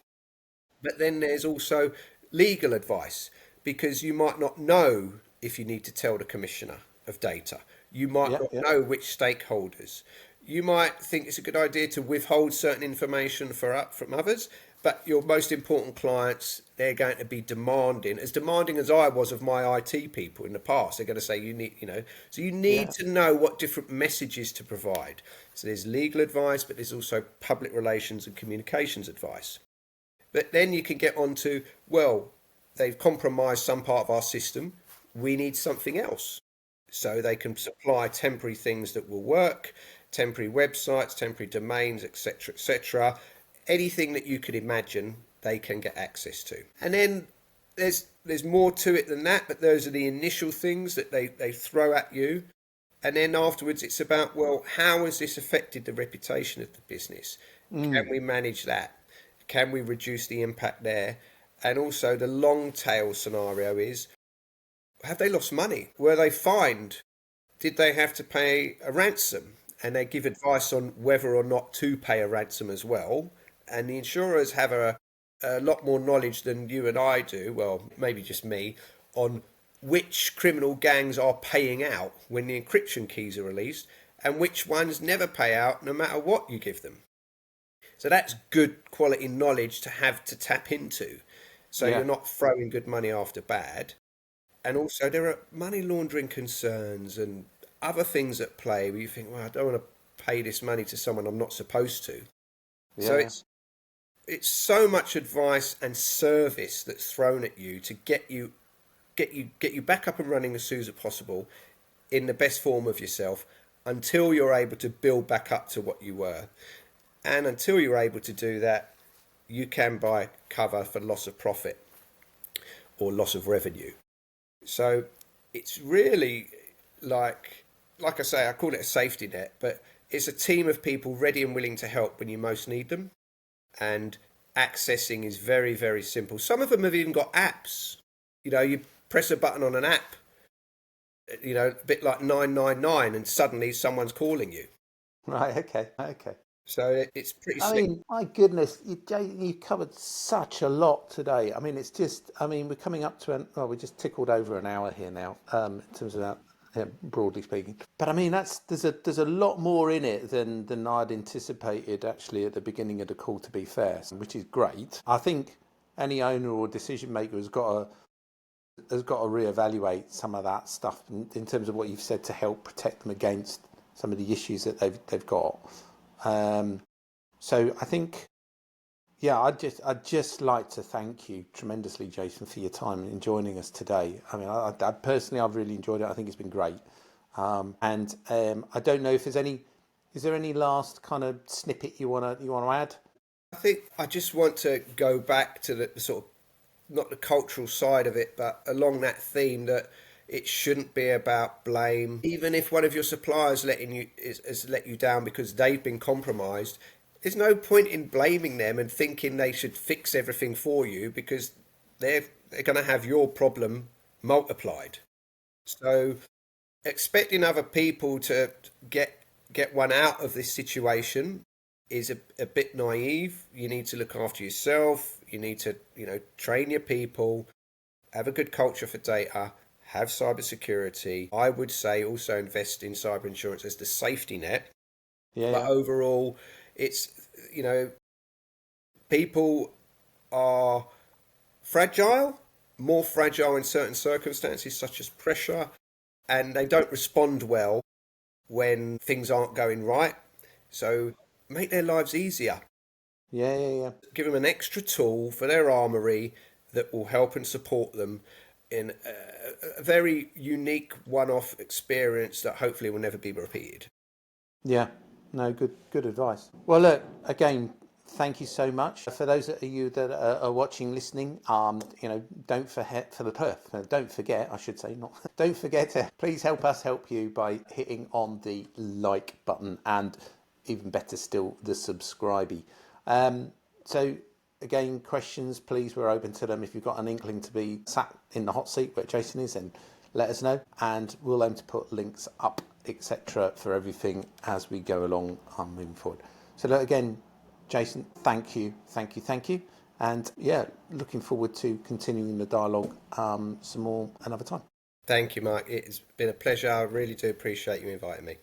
But then there's also legal advice, because you might not know if you need to tell the commissioner of data. You might Yep, not yep. know which stakeholders. You might think it's a good idea to withhold certain information from others, but your most important clients, they're going to be demanding as I was of my IT people in the past. They're going to say so you need Yeah. to know what different messages to provide. So there's legal advice, but there's also public relations and communications advice. But then you can get on to, well, they've compromised some part of our system. We need something else. So they can supply temporary things that will work, temporary websites, temporary domains, etc., etc. Anything that you could imagine, they can get access to. And then there's more to it than that, but those are the initial things that they throw at you. And then afterwards, it's about, well, how has this affected the reputation of the business? Can we manage that? Can we reduce the impact there? And also the long tail scenario is, have they lost money? Were they fined? Did they have to pay a ransom? And they give advice on whether or not to pay a ransom as well. And the insurers have a lot more knowledge than you and I do, well, maybe just me, on which criminal gangs are paying out when the encryption keys are released and which ones never pay out no matter what you give them. So that's good quality knowledge to have to tap into. So Yeah. you're not throwing good money after bad. And also there are money laundering concerns and other things at play where you think, well, I don't want to pay this money to someone I'm not supposed to. So Yeah. it's so much advice and service that's thrown at you to get you back up and running as soon as possible in the best form of yourself until you're able to build back up to what you were. And until you're able to do that, you can buy cover for loss of profit or loss of revenue. So it's really like I say, I call it a safety net, but it's a team of people ready and willing to help when you most need them. And accessing is very, very simple. Some of them have even got apps. You press a button on an app, a bit like 999, and suddenly someone's calling you. Right. Okay. Okay. So it's pretty I slick. mean, my goodness, you covered such a lot today. I mean, it's just, I mean, we're coming up to well, we just tickled over an hour here now, in terms of that, broadly speaking. But I mean, there's a lot more in it than I'd anticipated actually at the beginning of the call, to be fair, which is great. I think any owner or decision maker has got to reevaluate some of that stuff in terms of what you've said to help protect them against some of the issues that they've got. So I think, yeah, I'd just like to thank you tremendously, Jason, for your time in joining us today. I mean, I personally, I've really enjoyed it. I think it's been great. And I don't know if is there any last kind of snippet you wanna add? I think I just want to go back to the sort of, not the cultural side of it, but along that theme that it shouldn't be about blame. Even if one of your suppliers has let you down because they've been compromised, there's no point in blaming them and thinking they should fix everything for you, because they're going to have your problem multiplied. So expecting other people to get one out of this situation is a bit naive. You need to look after yourself. You need to, train your people, have a good culture for data, have cyber security. I would say also invest in cyber insurance as the safety net. Yeah, But yeah, overall, it's, people are fragile, more fragile in certain circumstances, such as pressure, and they don't respond well when things aren't going right. So make their lives easier. yeah, yeah, yeah. Give them an extra tool for their armory that will help and support them in a very unique one-off experience that hopefully will never be repeated. Yeah, no, good advice. Well, look, again, thank you so much for those of you that are watching, listening. Don't forget, I should say, not don't forget to please help us help you by hitting on the like button and even better still the subscribe. So again, questions, please, we're open to them. If you've got an inkling to be sat in the hot seat where Jason is, then let us know, and we'll aim to put links up, etc., for everything as we go along moving forward. So look, again, Jason, thank you, and yeah, looking forward to continuing the dialogue some more another time. Thank you, Mark. It's been a pleasure. I really do appreciate you inviting me.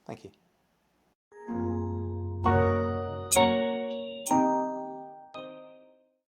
Thank you.